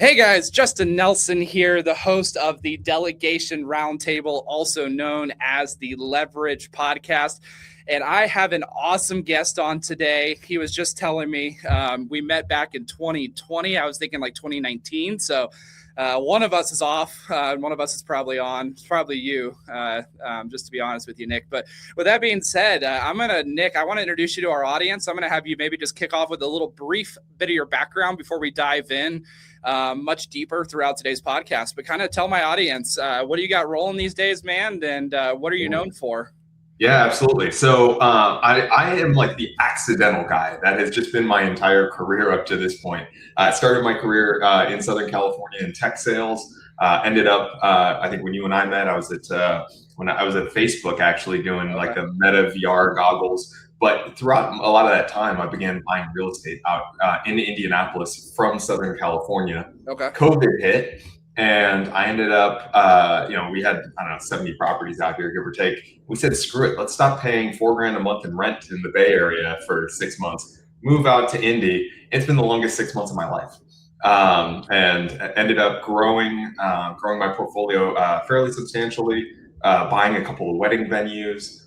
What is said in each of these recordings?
Hey guys, Justin Nelson here, the host of the Delegation Roundtable, also known as the Leverage Podcast. And I have an awesome guest on today. He was just telling me we met back in 2020. I was thinking like 2019. So one of us is off. One of us is probably on. It's probably you, just to be honest with you, Nick. But with that being said, Nick, I want to introduce you to our audience. I'm going to have you maybe just kick off with a little brief bit of your background before we dive in much deeper throughout today's podcast. But kind of tell my audience, what do you got rolling these days, man? And what are you known for? Yeah, absolutely. So I am like the accidental guy. That has just been my entire career up to this point. I started my career in Southern California in tech sales. Ended up, I think when you and I met, I was at Facebook actually doing like the Meta VR goggles. But throughout a lot of that time, I began buying real estate out in Indianapolis from Southern California. Okay. COVID hit. And I ended up, we had, 70 properties out here, give or take. We said, screw it. Let's stop paying $4,000 a month in rent in the Bay Area for 6 months. Move out to Indy. It's been the longest 6 months of my life. And ended up growing my portfolio fairly substantially, buying a couple of wedding venues,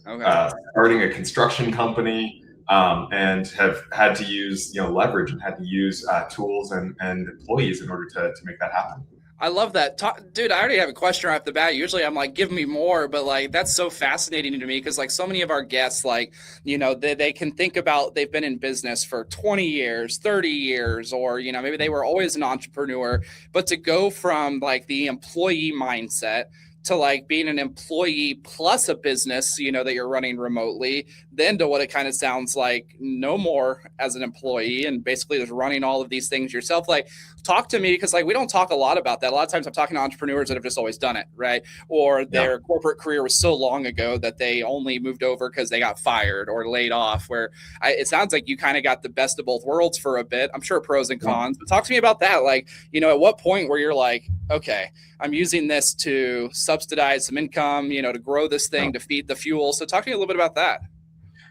starting a construction company, and have had to use, leverage and had to use tools and employees in order to make that happen. I love that. Dude, I already have a question right off the bat. Usually I'm like, give me more, but like, that's so fascinating to me because like so many of our guests, like, they can think about they've been in business for 20 years, 30 years, or, maybe they were always an entrepreneur, but to go from like the employee mindset to like being an employee plus a business, that you're running remotely, then to what it kind of sounds like no more as an employee and basically just running all of these things yourself. Like, talk to me, because like we don't talk a lot about that. A lot of times I'm talking to entrepreneurs that have just always done it, right? Or their corporate career was so long ago that they only moved over because they got fired or laid off, where it sounds like you kind of got the best of both worlds for a bit. I'm sure pros and cons, but talk to me about that. Like, at what point where you're like, okay, I'm using this to subsidize some income, to grow this thing, to feed the fuel. So talk to me a little bit about that.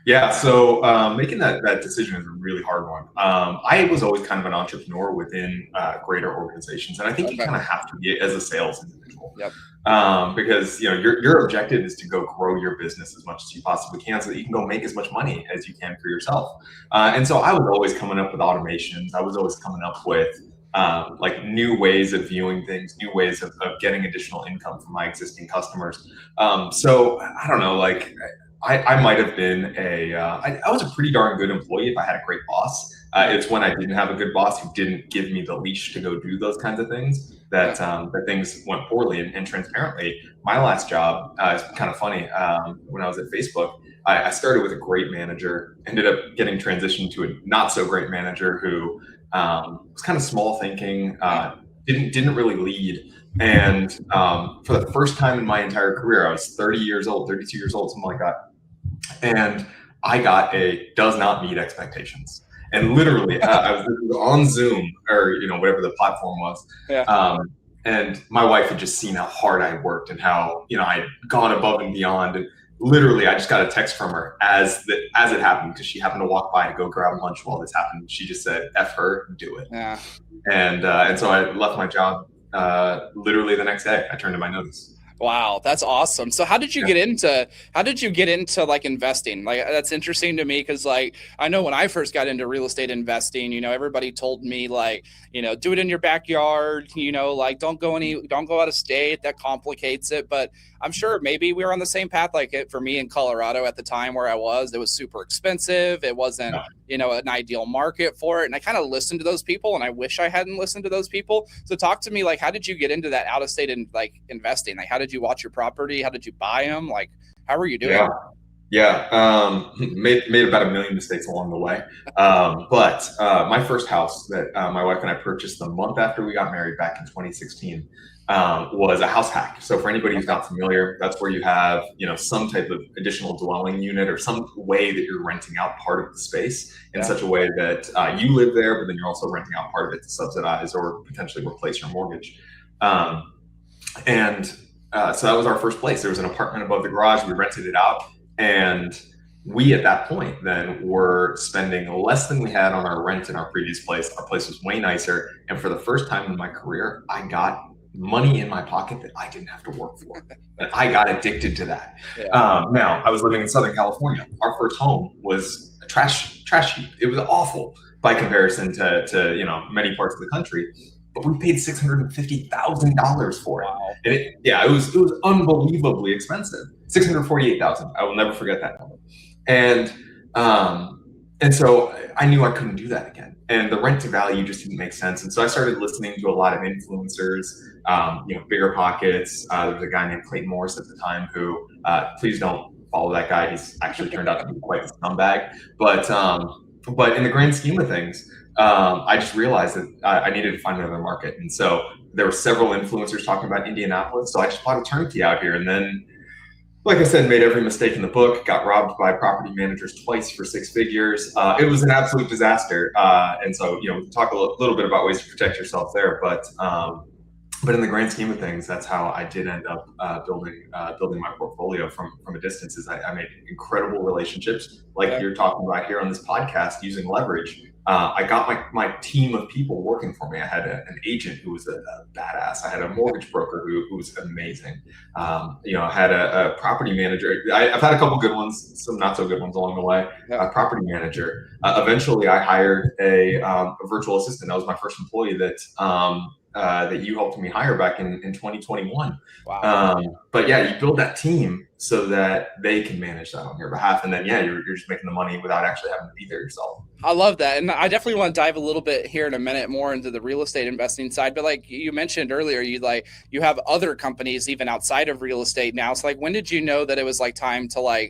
Yeah, so making that decision is a really hard one. I was always kind of an entrepreneur within greater organizations, and I think you kind of have to be as a sales individual. Yep. Because your objective is to go grow your business as much as you possibly can, so that you can go make as much money as you can for yourself. And so I was always coming up with automations. I was always coming up with like new ways of viewing things, new ways of getting additional income from my existing customers. So I don't know, like. I might have been I was a pretty darn good employee if I had a great boss. It's when I didn't have a good boss who didn't give me the leash to go do those kinds of things that things went poorly. And transparently, my last job is kind of funny. When I was at Facebook, I started with a great manager, ended up getting transitioned to a not so great manager who was kind of small thinking, didn't really lead. And for the first time in my entire career, I was 32 years old, something like that. And I got a does not meet expectations. And literally, I was on Zoom or, whatever the platform was. Yeah. And my wife had just seen how hard I worked and how, I had gone above and beyond. And literally, I just got a text from her as it happened, because she happened to walk by to go grab lunch while this happened. She just said, F her, do it. Yeah. And so I left my job literally the next day. I turned in my notice. Wow, that's awesome. So how did you get into like investing? Like, that's interesting to me because like I know when I first got into real estate investing, everybody told me like, do it in your backyard, like don't go out of state, that complicates it. But I'm sure maybe we were on the same path. Like it for me in Colorado at the time where I was, it was super expensive. It wasn't, an ideal market for it. And I kind of listened to those people, and I wish I hadn't listened to those people. So talk to me, like, how did you get into that out of state and like investing? Like, how did you watch your property? How did you buy them? Like, how were you doing? Yeah. Made about 1 million mistakes along the way. But my first house that my wife and I purchased the month after we got married back in 2016 was a house hack. So for anybody who's not familiar, that's where you have, some type of additional dwelling unit or some way that you're renting out part of the space in such a way that you live there, but then you're also renting out part of it to subsidize or potentially replace your mortgage. So that was our first place. There was an apartment above the garage. We rented it out. And we at that point then were spending less than we had on our rent in our previous place. Our place was way nicer. And for the first time in my career, I got money in my pocket that I didn't have to work for. And I got addicted to that. Yeah. Now, I was living in Southern California. Our first home was a trash heap. It was awful by comparison to many parts of the country. But we paid $650,000 for it. Wow. And it was unbelievably expensive. $648,000. I will never forget that number. And so I knew I couldn't do that again. And the rent to value just didn't make sense. And so I started listening to a lot of influencers, Bigger Pockets. There was a guy named Clayton Morris at the time who, please don't follow that guy. He's actually turned out to be quite a scumbag. But in the grand scheme of things, I just realized that I needed to find another market. And so there were several influencers talking about Indianapolis. So I just bought a turnkey out here. And then, like I said, made every mistake in the book, got robbed by property managers twice for 6 figures. It was an absolute disaster. And so, we can talk a little bit about ways to protect yourself there. But in the grand scheme of things, that's how I did end up building my portfolio from a distance. Is I made incredible relationships, like you're talking about here on this podcast, using leverage. I got my team of people working for me. I had an agent who was a badass. I had a mortgage broker who was amazing. I had a property manager. I've had a couple good ones, some not so good ones along the way. A property manager. Eventually, I hired a virtual assistant. That was my first employee that you helped me hire back in 2021. Wow. But yeah, you build that team so that they can manage that on your behalf. And then, you're just making the money without actually having to be there yourself. I love that. And I definitely want to dive a little bit here in a minute more into the real estate investing side. But like you mentioned earlier, you have other companies even outside of real estate now. So like, when did you know that it was like time to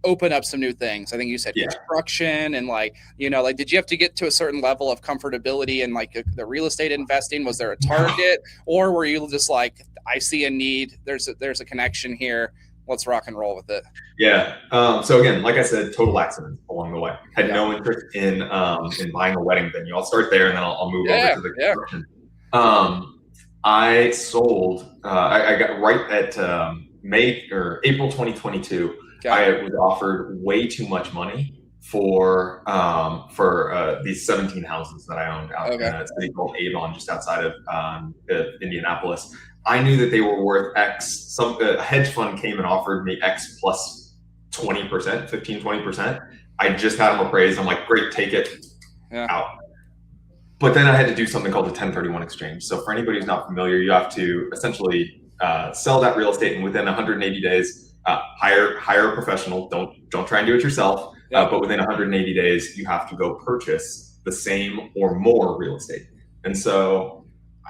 open up some new things? I think you said construction and did you have to get to a certain level of comfortability in the real estate investing? Was there a target, or were you just like, I see a need, there's a connection here, let's rock and roll with it? Yeah. So again, like I said, total accident along the way. Had no interest in buying a wedding venue. I'll start there and then I'll move over to the construction. I sold. I got right at May or April 2022. I was offered way too much money for these 17 houses that I owned out in a city called Avon, just outside of Indianapolis. I knew that they were worth X. A hedge fund came and offered me X plus 20%, 15, 20%. I just had them appraised. I'm like, great, take it, out. But then I had to do something called a 1031 exchange. So for anybody who's not familiar, you have to essentially sell that real estate, and within 180 days, hire a professional. Don't try and do it yourself. But within 180 days, you have to go purchase the same or more real estate. And so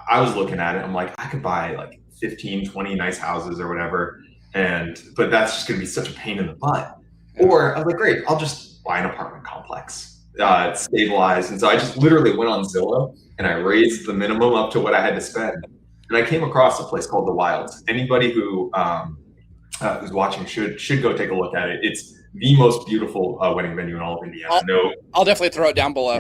I was looking at it. I'm like, I could buy 15, 20 nice houses or whatever. But that's just going to be such a pain in the butt. Or I was like, great, I'll just buy an apartment complex. It's stabilized. And so I just literally went on Zillow and I raised the minimum up to what I had to spend. And I came across a place called The Wilds. Anybody who's watching should go take a look at it. It's the most beautiful wedding venue in all of Indiana. I'll definitely throw it down below.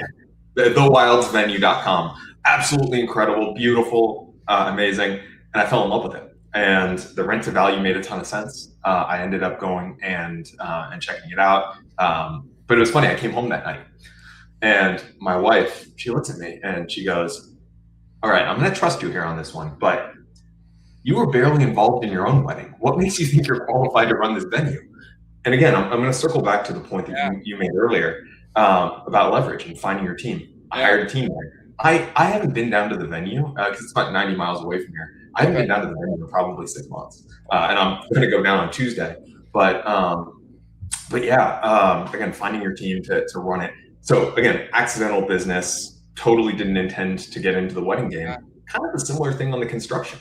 TheWildsVenue.com. Absolutely incredible, beautiful, amazing. And I fell in love with it. And the rent to value made a ton of sense. I ended up going and checking it out. But it was funny. I came home that night and my wife, she looks at me and she goes, all right, I'm going to trust you here on this one, but you were barely involved in your own wedding. What makes you think you're qualified to run this venue? And again, I'm going to circle back to the point that you made earlier about leverage and finding your team. I hired a team there. I haven't been down to the venue because it's about 90 miles away from here. I haven't been down to the venue in probably 6 months. And I'm going to go down on Tuesday. But again, finding your team to run it. So again, accidental business, totally didn't intend to get into the wedding game. Kind of a similar thing on the construction.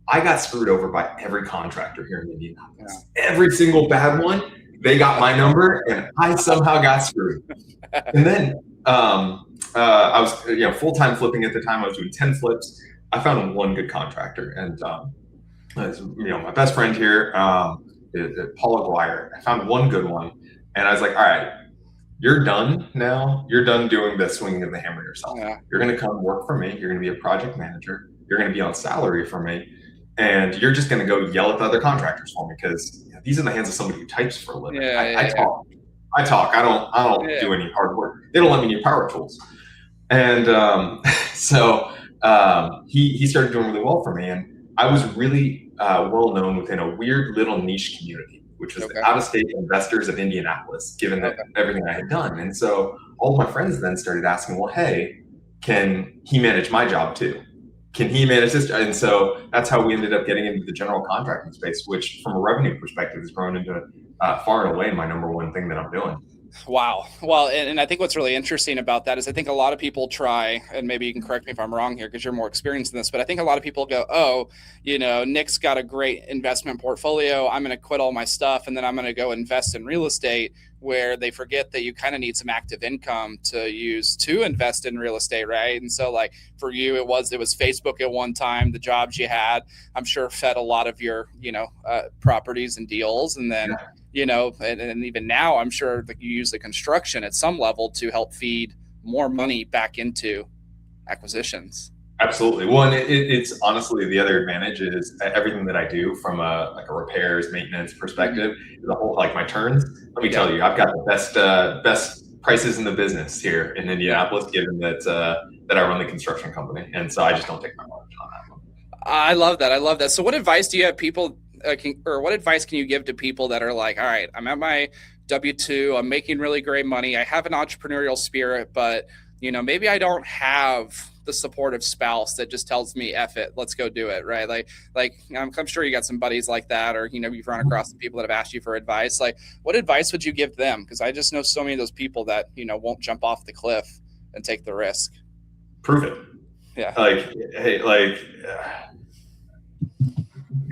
I got screwed over by every contractor here in Indianapolis. Every single bad one, they got my number and I somehow got screwed. And then I was full-time flipping at the time. I was doing 10 flips. I found one good contractor, and my best friend here, Paul Aguirre. I found one good one, and I was like, all right, you're done now. You're done doing the swinging of the hammer yourself. You're going to come work for me. You're going to be a project manager. You're going to be on salary for me, and you're just going to go yell at the other contractors for me because these are in the hands of somebody who types for a living. I talk. I talk. I don't Yeah. do any hard work. They don't let me use power tools. And so he started doing really well for me, and I was really well known within a weird little niche community, which was the Okay. out-of-state investors of Indianapolis, given that Okay. everything I had done. And so all of my friends then started asking, well, hey, can he manage my job too? Can he manage this? And so that's how we ended up getting into the general contracting space, which from a revenue perspective has grown into far and away my number one thing that I'm doing. Wow. Well, and I think what's really interesting about that is I think a lot of people try, and maybe you can correct me if I'm wrong here because you're more experienced in this, but I think a lot of people go, oh, Nick's got a great investment portfolio. I'm going to quit all my stuff and then I'm going to go invest in real estate, where they forget that you kind of need some active income to use to invest in real estate, right? And so like for you, it was Facebook at one time, the jobs you had, I'm sure fed a lot of your, properties and deals. And then Yeah. and even now, I'm sure that you use the construction at some level to help feed more money back into acquisitions. Absolutely. Well, and it's honestly the other advantage is everything that I do from a repairs maintenance Mm-hmm. perspective, the whole like my turns. Let me Yeah. tell you, I've got the best prices in the business here in Yeah. Indianapolis, given that I run the construction company, and so I just don't take my margin on that one. I love that. I love that. So, what advice do you have people, or what advice can you give to people that are like, all right, I'm at my W-2, I'm making really great money, I have an entrepreneurial spirit, but maybe I don't have the supportive spouse that just tells me, "F it, let's go do it," right? Like I'm sure you got some buddies like that, or you've run across some people that have asked you for advice. Like, what advice would you give them? Because I just know so many of those people that won't jump off the cliff and take the risk. Prove it. Yeah. Like, hey, like.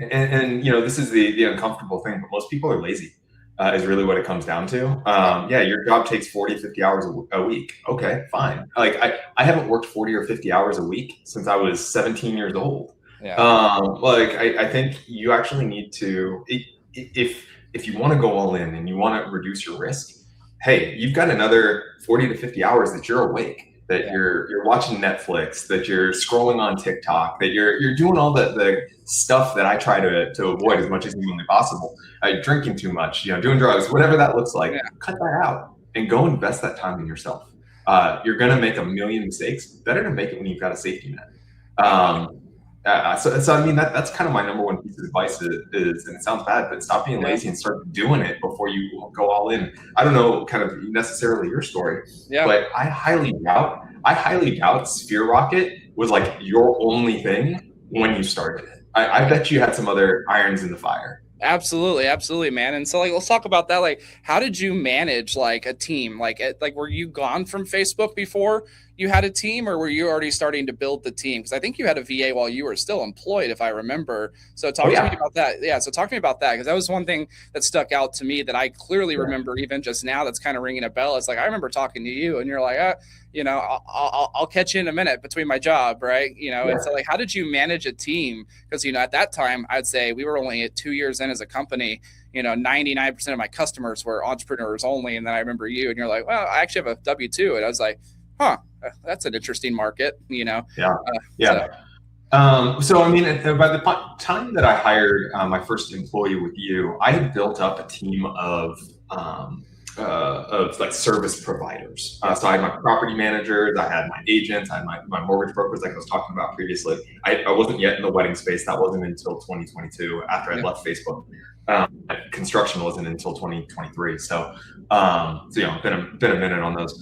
And this is the uncomfortable thing, but most people are lazy, is really what it comes down to. Yeah. Yeah, your job takes 40, 50 hours a week. Okay, fine. Like I haven't worked 40 or 50 hours a week since I was 17 years old. Yeah. Like I think you actually need to, if you want to go all in and you want to reduce your risk, hey, you've got another 40 to 50 hours that you're awake, that Yeah. you're watching Netflix, that you're scrolling on TikTok, that you're doing all the stuff that I try to avoid as much as humanly possible. Drinking too much, doing drugs, whatever that looks like, Yeah. cut that out and go invest that time in yourself. You're gonna make a million mistakes. Better to make it when you've got a safety net. I love it. So I mean that's kind of my number one piece of advice is, and it sounds bad, but stop being Yeah. lazy and start doing it before you go all in. I don't know kind of necessarily your story, Yeah. but I highly doubt Sphere Rocket was like your only thing when you started it. I bet you had some other irons in the fire. Absolutely, absolutely, man. And so, like, let's talk about that. Like, how did you manage like a team? Like, were you gone from Facebook before you had a team, or were you already starting to build the team? Because I think you had a VA while you were still employed, if I remember. So, Oh talk to me yeah. about that. Yeah. So, talk to me about that because that was one thing that stuck out to me that I clearly Yeah. remember even just now. That's kind of ringing a bell. It's like I remember talking to you, and you're like, I'll catch you in a minute between my job, right? And so, Yeah. like, how did you manage a team? Because at that time, I'd say we were only at 2 years in as a company. 99% of my customers were entrepreneurs only. And then I remember you, and you're like, well, I actually have a W-2. And I was like, huh, that's an interesting market. Yeah. So Yeah. So I mean, by the time that I hired my first employee with you, I had built up a team of like service providers. So I had my property managers, I had my agents, I had my mortgage brokers, like I was talking about previously. I wasn't yet in the wedding space. That wasn't until 2022 after I yeah, left Facebook. Construction wasn't until 2023. So been a minute on those.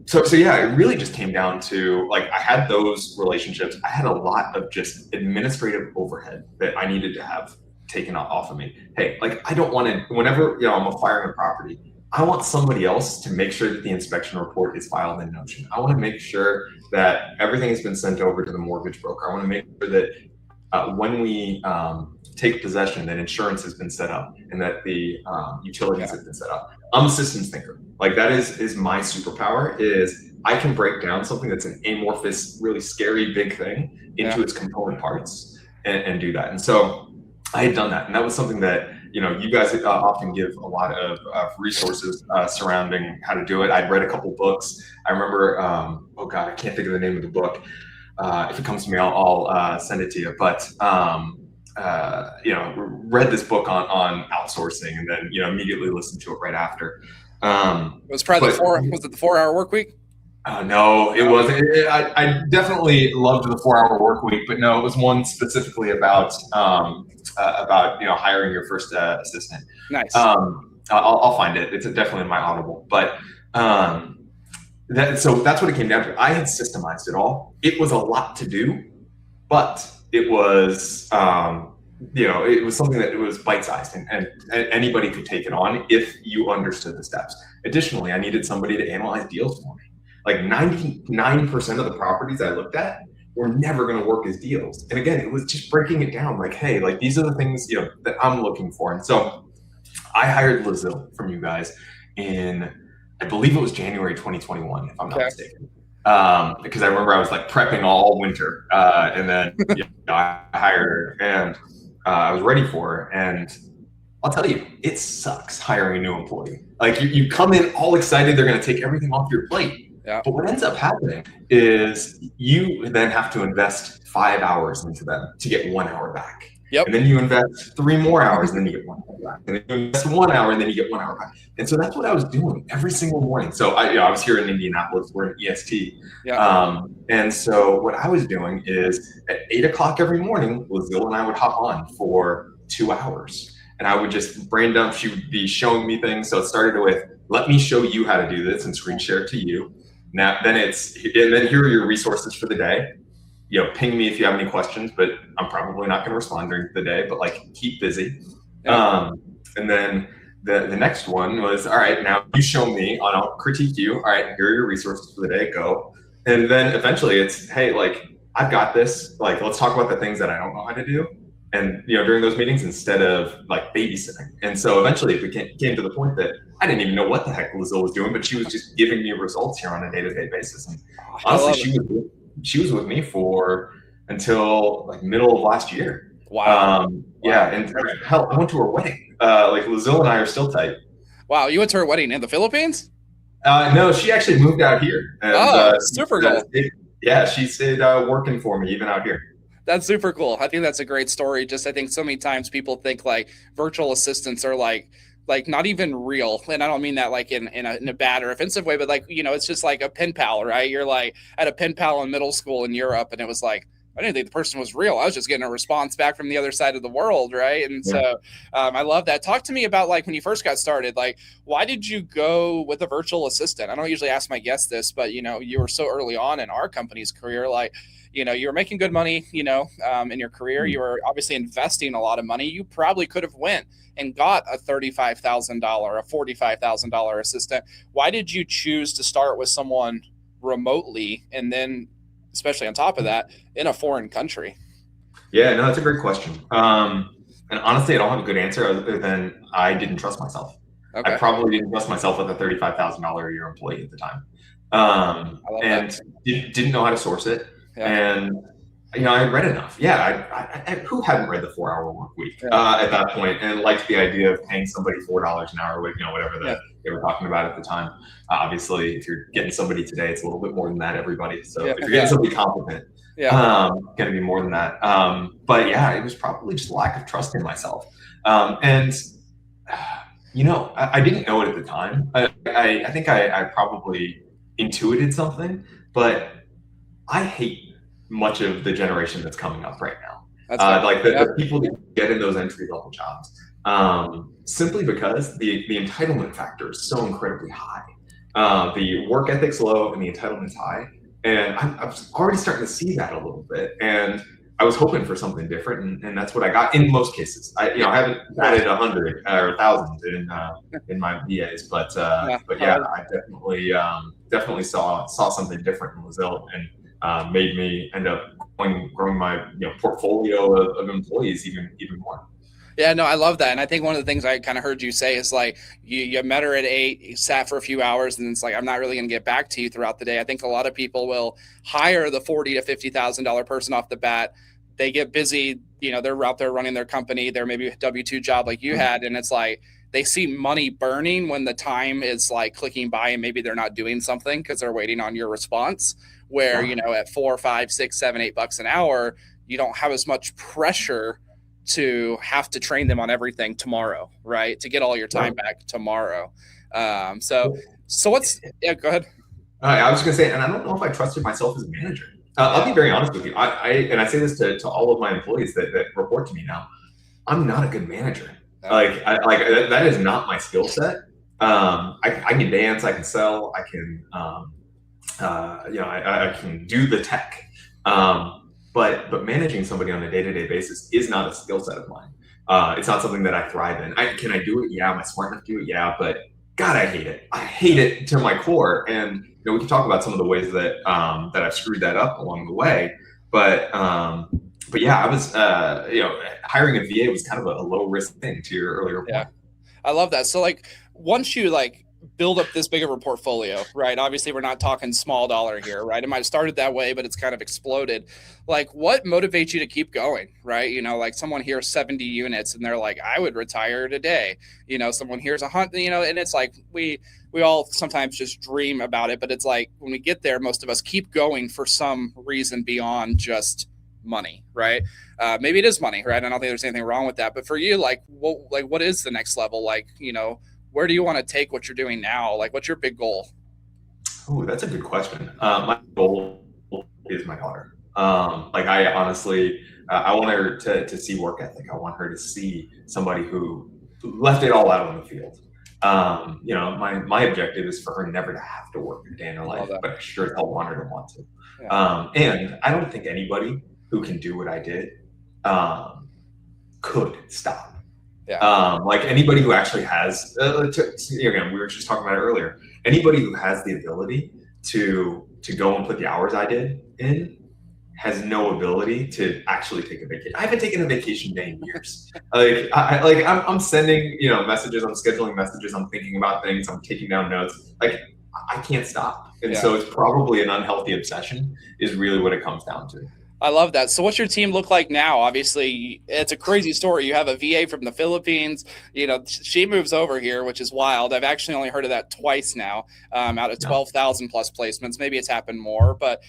So yeah, it really just came down to like I had those relationships. I had a lot of just administrative overhead that I needed to have taken off of me. Hey, like I don't want to. Whenever I'm acquiring a property, I want somebody else to make sure that the inspection report is filed in Notion. I want to make sure that everything has been sent over to the mortgage broker. I want to make sure that when we take possession, that insurance has been set up and that the utilities have been set up. I'm a systems thinker. Like that is my superpower. Is I can break down something that's an amorphous, really scary, big thing into its component parts and do that. And so I had done that, and that was something that you guys often give a lot of resources surrounding how to do it. I'd read a couple books. I remember, oh God, I can't think of the name of the book. If it comes to me, I'll send it to you. But read this book on outsourcing, and then immediately listened to it right after. It was probably was it the 4 hour work week? No, it wasn't. I definitely loved the 4 hour work week, but no, it was one specifically about hiring your first assistant. Nice. I'll find it. It's definitely in my Audible, but so that's what it came down to. I had systemized it all. It was a lot to do, but it was it was something that it was bite-sized, and anybody could take it on if you understood the steps. Additionally, I needed somebody to analyze deals for me. Like 99% of the properties I looked at were never going to work as deals. And again, it was just breaking it down. Like, hey, like these are the things that I'm looking for. And so I hired Lazille from you guys in, I believe it was January 2021, if I'm not mistaken. Because I remember I was like prepping all winter, and then I hired her, and I was ready for her. And I'll tell you, it sucks hiring a new employee. Like you come in all excited, they're going to take everything off your plate. Yeah. But what ends up happening is you then have to invest 5 hours into them to get 1 hour back. Yep. And then you invest 3 more hours, and then you get 1 hour back. And then you invest 1 hour, and then you get 1 hour back. And so that's what I was doing every single morning. So I was here in Indianapolis, we're in EST. Yeah. And so what I was doing is at 8 o'clock every morning, Lazille and I would hop on for 2 hours. And I would just brain dump. She would be showing me things. So it started with, let me show you how to do this and screen share it to you. Now, then here are your resources for the day. Ping me if you have any questions, but I'm probably not going to respond during the day, but like keep busy. Yeah. And then the next one was, all right, now you show me, I'll critique you. All right, here are your resources for the day, go. And then eventually it's, hey, like I've got this, like, let's talk about the things that I don't know how to do. And, during those meetings instead of like babysitting. And so eventually it came to the point that I didn't even know what the heck Lazille was doing, but she was just giving me results here on a day-to-day basis. And honestly, she was with me for until like middle of last year. Wow. Yeah. And hell, I went to her wedding. Like Lazille and I are still tight. Wow. You went to her wedding in the Philippines? No, she actually moved out here. And, super cool. Yeah. She stayed working for me even out here. That's super cool. I think that's a great story. Just, I think so many times people think like virtual assistants are like not even real. And I don't mean that like in a bad or offensive way, but like, it's just like a pen pal, right? You're like at a pen pal in middle school in Europe. And it was like, I didn't think the person was real. I was just getting a response back from the other side of the world. Right. And so I love that. Talk to me about like when you first got started, like, why did you go with a virtual assistant? I don't usually ask my guests this, but you were so early on in our company's career, like, you were making good money, in your career. You were obviously investing a lot of money. You probably could have went and got a $35,000, a $45,000 assistant. Why did you choose to start with someone remotely and then, especially on top of that, in a foreign country? Yeah, no, that's a great question. And honestly, I don't have a good answer other than I didn't trust myself. Okay. I probably didn't trust myself with a $35,000 a year employee at the time. And didn't know how to source it. Yeah. And I had read enough. Yeah, I who hadn't read the 4 hour work week at that point and liked the idea of paying somebody $4 an hour with whatever they were talking about at the time. Obviously, if you're getting somebody today, it's a little bit more than that. Everybody. So if you're getting somebody competent, going to be more than that. But yeah, it was probably just lack of trust in myself. And I didn't know it at the time. I think I probably intuited something, but I hate much of the generation that's coming up right now. Like the people that get in those entry level jobs, simply because the entitlement factor is so incredibly high. The work ethic's low and the entitlement's high. And I'm already starting to see that a little bit. And I was hoping for something different, and that's what I got in most cases. I haven't added 100 or 1,000 in my VAs, but yeah, I definitely saw something different in Lazille and made me end up growing my portfolio of employees even more. Yeah, no, I love that. And I think one of the things I kind of heard you say is like, you met her at 8, you sat for a few hours, and it's like, I'm not really going to get back to you throughout the day. I think a lot of people will hire the $40,000 to $50,000 person off the bat. They get busy, they're out there running their company. They're maybe a W-2 job like you had. And it's like, they see money burning when the time is like clicking by and maybe they're not doing something because they're waiting on your response. Where, at $4, $5, $6, $7, $8 an hour, you don't have as much pressure to have to train them on everything tomorrow, right? To get all your time back tomorrow. So what's, yeah, go ahead. I was going to say, and I don't know if I trusted myself as a manager. I'll be very honest with you. I say this to all of my employees that report to me now. I'm not a good manager. No. That is not my skill set. I can dance, I can sell, I can, I can do the tech. But managing somebody on a day-to-day basis is not a skill set of mine. It's not something that I thrive in. Can I do it? Yeah. Am I smart enough to do it? Yeah. But God, I hate it. I hate it to my core. And we can talk about some of the ways that that I've screwed that up along the way. But yeah, I was hiring a VA was kind of a low risk thing to your earlier point. Yeah, I love that. So like once you build up this big of a portfolio, right? Obviously, we're not talking small dollar here, right? It might have started that way, but it's kind of exploded. Like, what motivates you to keep going, right? Like someone hears 70 units and they're like, I would retire today. Someone hears 100, and it's like we all sometimes just dream about it, but it's like when we get there, most of us keep going for some reason beyond just money, right? Maybe it is money, right? I don't think there's anything wrong with that. But for you, what is the next level? Where do you want to take what you're doing now? What's your big goal? Oh, that's a good question. My goal is my daughter. I honestly, I want her to see work ethic. I want her to see somebody who left it all out on the field. My objective is for her never to have to work a day in her life, but I sure as hell want her to want to. Yeah. And I don't think anybody who can do what I did could stop. Yeah. Anybody who actually has, again, we were just talking about it earlier. Anybody who has the ability to go and put the hours I did in has no ability to actually take a vacation. I haven't taken a vacation day in years. I'm sending messages, I'm scheduling messages, I'm thinking about things, I'm taking down notes. I can't stop, and so it's probably an unhealthy obsession. Is really what it comes down to. I love that. So what's your team look like now? Obviously, it's a crazy story. You have a VA from the Philippines. She moves over here, which is wild. I've actually only heard of that twice now, out of 12,000 plus placements. Maybe it's happened more, but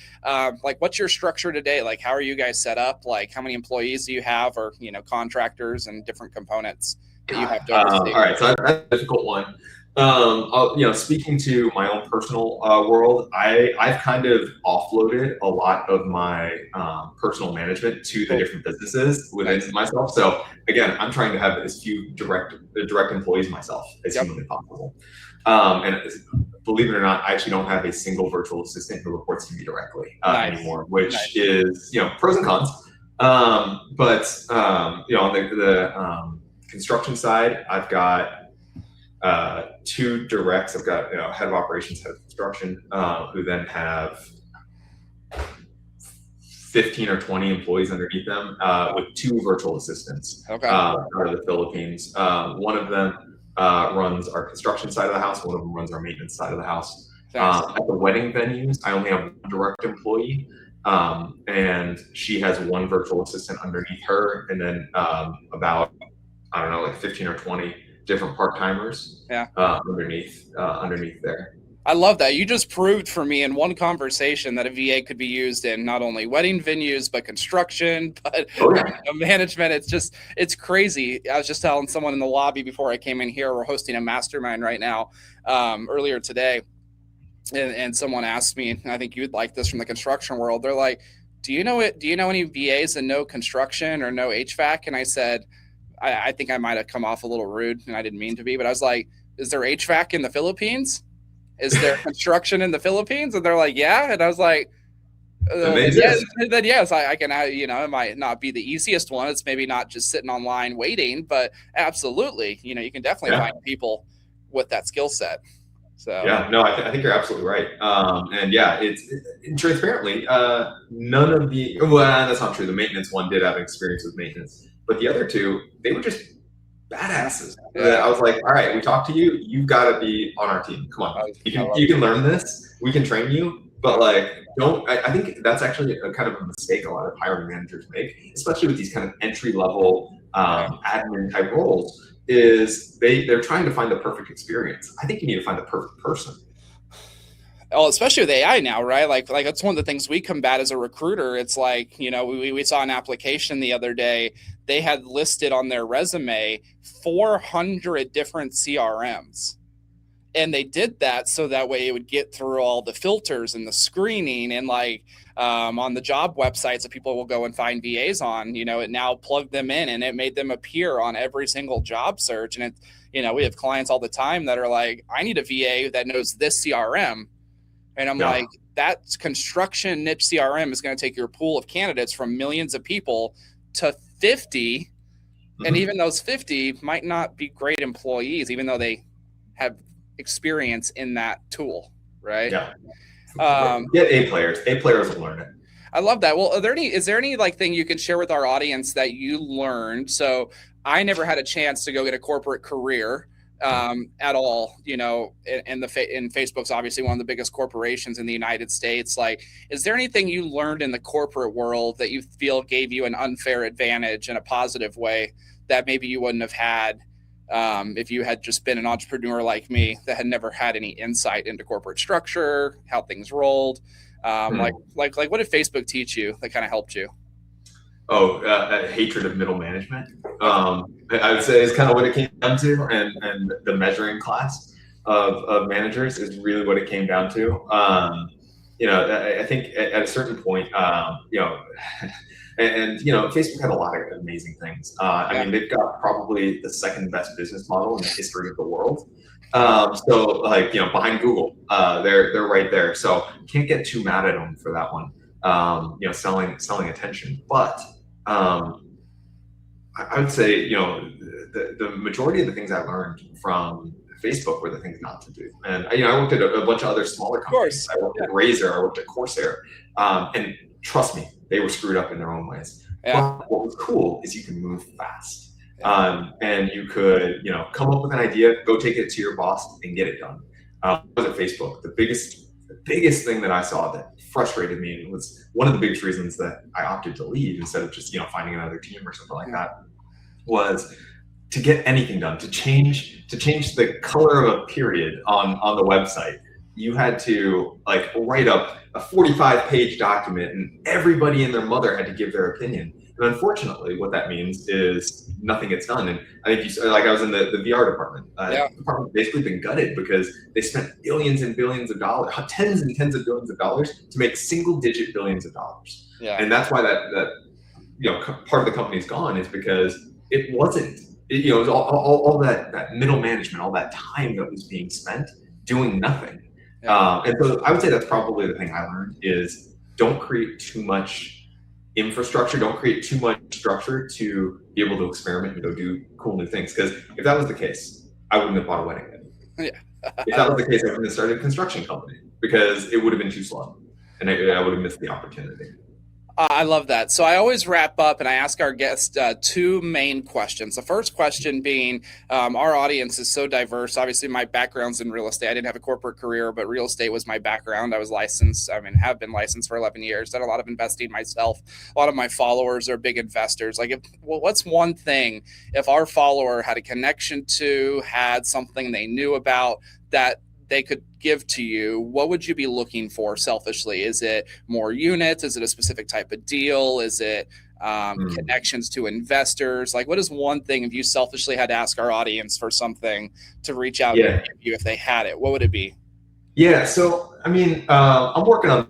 what's your structure today? How are you guys set up? How many employees do you have, or contractors and different components that you have to oversee? All right, so that's a difficult one. Speaking to my own personal world, I've kind of offloaded a lot of my personal management to the different businesses within myself. So again, I'm trying to have as few direct employees myself as humanly possible. And believe it or not, I actually don't have a single virtual assistant who reports to me directly anymore, which is pros and cons. On the construction side, I've got two directs. I've got head of operations, head of construction, who then have 15 or 20 employees underneath them, with two virtual assistants out of the Philippines. One of them runs our construction side of the house. One of them runs our maintenance side of the house. At the wedding venues, I only have one direct employee, and she has one virtual assistant underneath her, and then about 15 or 20 different part-timers underneath there. I love that. You just proved for me in one conversation that a VA could be used in not only wedding venues, but construction, but management. It's crazy. I was just telling someone in the lobby before I came in here, we're hosting a mastermind right now, earlier today. And someone asked me, and I think you'd like this from the construction world. They're like, do you know any VAs that know construction or know HVAC? And I said, I think I might have come off a little rude, and I didn't mean to be, but I was like, is there HVAC in the Philippines? Is there construction in the Philippines? And they're like, yeah. And I was like, yes, I can, it might not be the easiest one. It's maybe not just sitting online waiting, but absolutely, you can definitely find people with that skill set. So I think you're absolutely right. It's transparently, none of the, that's not true. The maintenance one did have experience with maintenance, but the other two, they were just badasses. I was like, all right, we talked to you. You've got to be on our team. Come on, you can learn this. We can train you, but I think that's actually a kind of a mistake a lot of hiring managers make, especially with these kind of entry level admin type roles. Is they're trying to find the perfect experience. I think you need to find the perfect person. Oh, especially with AI now, right? Like that's one of the things we combat as a recruiter. It's like, we saw an application the other day. They had listed on their resume 400 different CRMs. And they did that so that way it would get through all the filters and the screening, and like on the job websites that people will go and find VAs on, it now plugged them in and it made them appear on every single job search. And we have clients all the time that are like, I need a VA that knows this CRM. And I'm like, that construction niche CRM is going to take your pool of candidates from millions of people to 50. Mm-hmm. And even those 50 might not be great employees, even though they have experience in that tool, right? Get A players. A players will learn it. I love that. Well, is there any like thing you can share with our audience that you learned? So I never had a chance to go get a corporate career at all, in Facebook's obviously one of the biggest corporations in the United States. Like, is there anything you learned in the corporate world that you feel gave you an unfair advantage in a positive way that maybe you wouldn't have had if you had just been an entrepreneur like me that had never had any insight into corporate structure, how things rolled? Like what did Facebook teach you that kind of helped you? Hatred of middle management. I would say is kind of what it came down to, and the measuring class of managers is really what it came down to. I think at a certain point, Facebook had a lot of amazing things. I mean, they've got probably the second best business model in the history of the world. Behind Google, they're right there. So can't get too mad at them for that one. Selling attention, but I would say, the majority of the things I learned from Facebook were the things not to do. And I worked at a bunch of other smaller companies. I worked at Razer, I worked at Corsair, and trust me, they were screwed up in their own ways. But what was cool is you can move fast. And you could, come up with an idea, go take it to your boss and get it done. I was at Facebook. The biggest thing that I saw that frustrated me, and was one of the biggest reasons that I opted to leave instead of just, finding another team or something like that, was to get anything done, to change the color of a period on the website. You had to write up a 45-page document, and everybody and their mother had to give their opinion. And unfortunately, what that means is nothing gets done. And I think I was in the VR department. The department's basically been gutted because they spent billions and billions of dollars, tens and tens of billions of dollars to make single-digit billions of dollars. And that's why that part of the company's gone, is because it wasn't. It was all that middle management, all that time that was being spent doing nothing. And so I would say that's probably the thing I learned is don't create too much infrastructure, don't create too much structure to be able to experiment and go do cool new things. Because if that was the case, I wouldn't have bought a wedding venue. If that was the case, I wouldn't have started a construction company, because it would have been too slow and I would have missed the opportunity. I love that. So I always wrap up and I ask our guests two main questions. The first question being, our audience is so diverse. Obviously, my background's in real estate. I didn't have a corporate career, but real estate was my background. I was licensed. Have been licensed for 11 years. Done a lot of investing myself. A lot of my followers are big investors. What's one thing, if our follower had a connection to, had something they knew about that they could give to you, what would you be looking for selfishly? Is it more units? Is it a specific type of deal? Is it connections to investors? What is one thing, if you selfishly had to ask our audience for something to reach out and give you if they had it, what would it be? Yeah, so I'm working on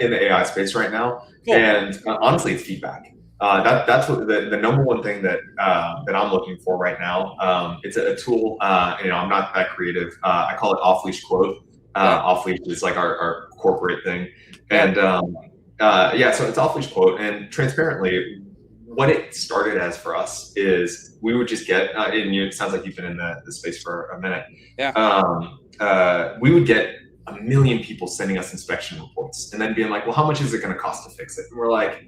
in the AI space right now, and honestly, it's feedback. That's what the number one thing that I'm looking for right now. It's a tool. I'm not that creative. I call it off-leash quote. Off-leash is like our corporate thing, and so it's off-leash quote. And transparently, what it started as for us is we would just get. And it sounds like you've been in the space for a minute. We would get a million people sending us inspection reports, and then being like, "Well, how much is it going to cost to fix it?" And we're like,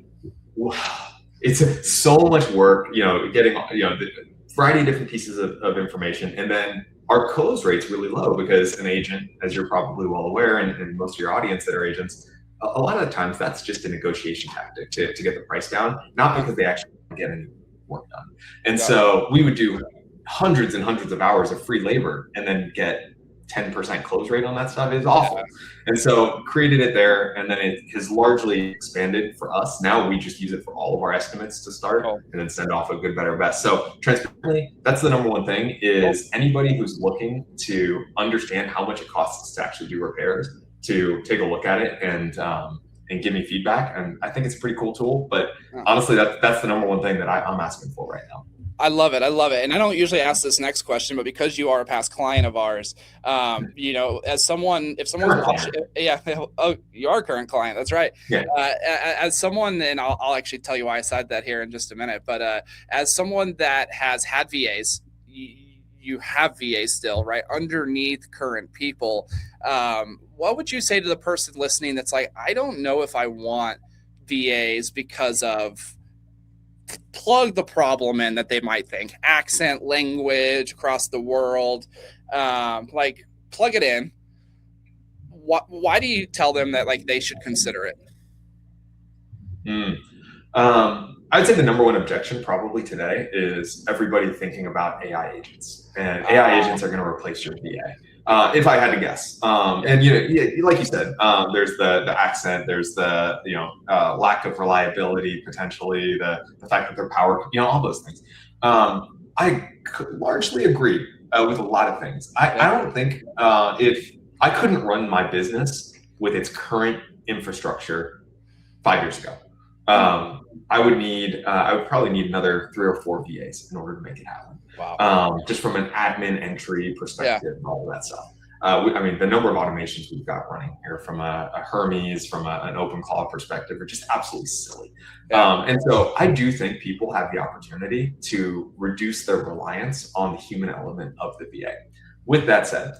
"Wow." It's so much work, getting the variety of different pieces of information, and then our close rate's really low because an agent, as you're probably well aware, and most of your audience that are agents, a lot of the times that's just a negotiation tactic to get the price down, not because they actually get any work done. And so we would do hundreds and hundreds of hours of free labor and then get 10% close rate on that stuff is awful. And so created it there, and then it has largely expanded for us. Now we just use it for all of our estimates to start, and then send off a good, better, best. So transparently, that's the number one thing is anybody who's looking to understand how much it costs to actually do repairs, to take a look at it and give me feedback. And I think it's a pretty cool tool, but honestly, that's the number one thing that I'm asking for right now. I love it. I love it. And I don't usually ask this next question, but because you are a past client of ours, you know, as someone, if someone's watching, oh, you are a current client. That's right. Yeah. As someone, and I'll actually tell you why I said that here in just a minute, but as someone that has had VAs, you have VAs still, right? Underneath current people, what would you say to the person listening that's like, I don't know if I want VAs because of, plug the problem in that they might think accent, language across the world, like plug it in. Why do you tell them that like they should consider it? I'd say the number one objection probably today is everybody thinking about AI agents, and AI agents are going to replace your VA. If I had to guess, and like you said, there's the accent, there's the lack of reliability, potentially the fact that they're powered, all those things. I largely agree with a lot of things. I don't think if I couldn't run my business with its current infrastructure 5 years ago, I would probably need another 3 or 4 VAs in order to make it happen. Wow. Just from an admin entry perspective and all of that stuff. I mean, the number of automations we've got running here from a Hermes, from an open cloud perspective, are just absolutely silly. And so I do think people have the opportunity to reduce their reliance on the human element of the VA. With that said,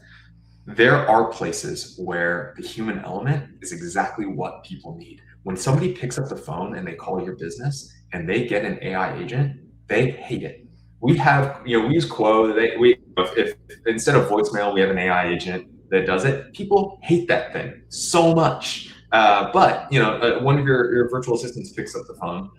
there are places where the human element is exactly what people need. When somebody picks up the phone and they call your business and they get an AI agent, they hate it. We have, we use Quo. If instead of voicemail, we have an AI agent that does it. People hate that thing so much. But one of your virtual assistants picks up the phone.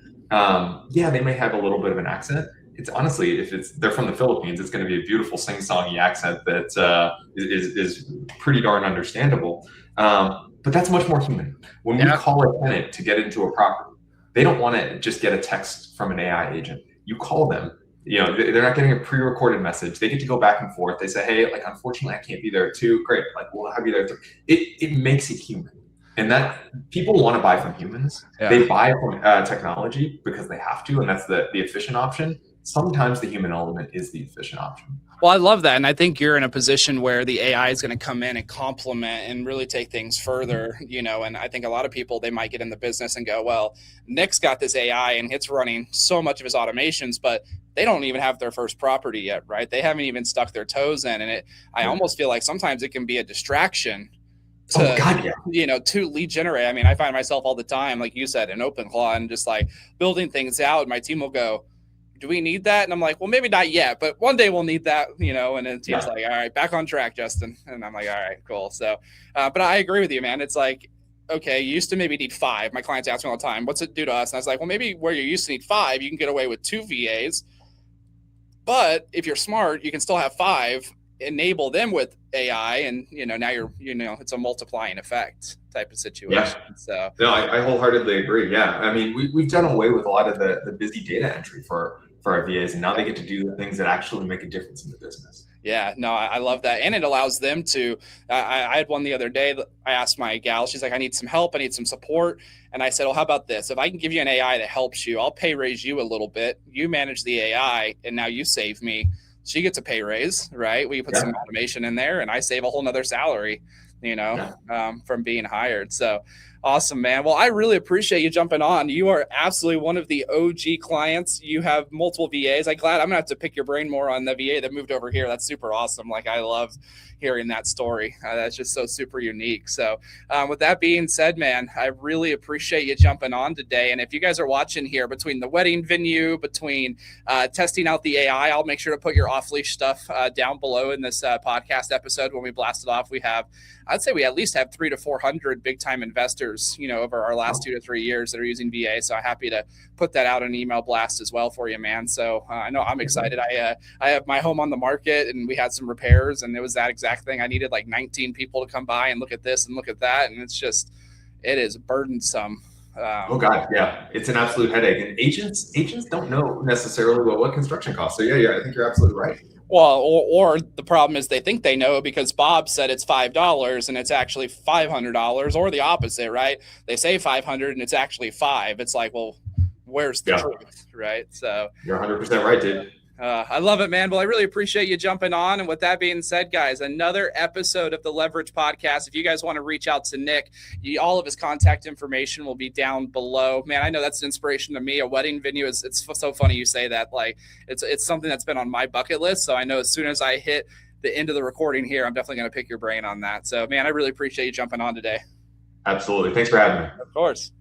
They may have a little bit of an accent. It's honestly, if they're from the Philippines, it's going to be a beautiful sing-songy accent that is pretty darn understandable. But that's much more human. When we call a tenant to get into a property, they don't want to just get a text from an AI agent. You call them. They're not getting a pre-recorded message. They get to go back and forth. They say, hey, like, unfortunately, I can't be there too. Great. Like, we'll have you there too. It makes it human. And that people want to buy from humans. Yeah. They buy from technology because they have to, and that's the efficient option. Sometimes the human element is the efficient option. Well, I love that. And I think you're in a position where the AI is going to come in and complement and really take things further, and I think a lot of people, they might get in the business and go, well, Nick's got this AI and it's running so much of his automations, but they don't even have their first property yet, right? They haven't even stuck their toes in. And I almost feel like sometimes it can be a distraction to lead generate. I mean, I find myself all the time, like you said, in OpenClaw and just like building things out. My team will go, do we need that? And I'm like, well, maybe not yet, but one day we'll need that, and then team's like, all right, back on track, Justin. And I'm like, all right, cool. So, but I agree with you, man. It's like, okay, you used to maybe need 5. My clients ask me all the time, what's it do to us? And I was like, well, maybe where you used to need 5, you can get away with 2 VAs. But if you're smart, you can still have 5, enable them with AI, and now you're it's a multiplying effect type of situation. So no, I wholeheartedly agree. I mean, we've done away with a lot of the busy data entry for our VAs, and now they get to do the things that actually make a difference in the business. Yeah, no, I love that. And it allows them to, I had one the other day that I asked my gal, she's like, I need some help. I need some support. And I said, well, how about this? If I can give you an AI that helps you, I'll pay raise you a little bit. You manage the AI and now you save me. She gets a pay raise, right? We put some automation in there and I save a whole nother salary, from being hired. So awesome, man. Well, I really appreciate you jumping on. You are absolutely one of the OG clients. You have multiple VAs. I'm gonna have to pick your brain more on the VA that moved over here. That's super awesome. Like, I love hearing that story. That's just so super unique. So with that being said, man, I really appreciate you jumping on today. And if you guys are watching here, between the wedding venue, between testing out the AI, I'll make sure to put your off-leash stuff down below in this podcast episode. When we blast it off, I'd say we at least have 300 to 400 big time investors contractors, over our last 2 to 3 years that are using VA. So I'm happy to put that out in an email blast as well for you, man. So I know I'm excited. I have my home on the market, and we had some repairs, and it was that exact thing. I needed like 19 people to come by and look at this and look at that, and it is burdensome. Oh God, yeah, it's an absolute headache, and agents don't know necessarily what construction costs. So yeah, I think you're absolutely right. Well, or the problem is they think they know because Bob said it's $5 and it's actually $500, or the opposite, right? They say 500 and it's actually $5. It's like, well, where's the truth, right? So you're 100% right, dude. I love it, man. Well, I really appreciate you jumping on. And with that being said, guys, another episode of the Leverage Podcast. If you guys want to reach out to Nick, all of his contact information will be down below. Man, I know that's an inspiration to me. A wedding venue it's so funny you say that. Like it's something that's been on my bucket list. So I know as soon as I hit the end of the recording here, I'm definitely going to pick your brain on that. So, man, I really appreciate you jumping on today. Absolutely. Thanks for having me. Of course.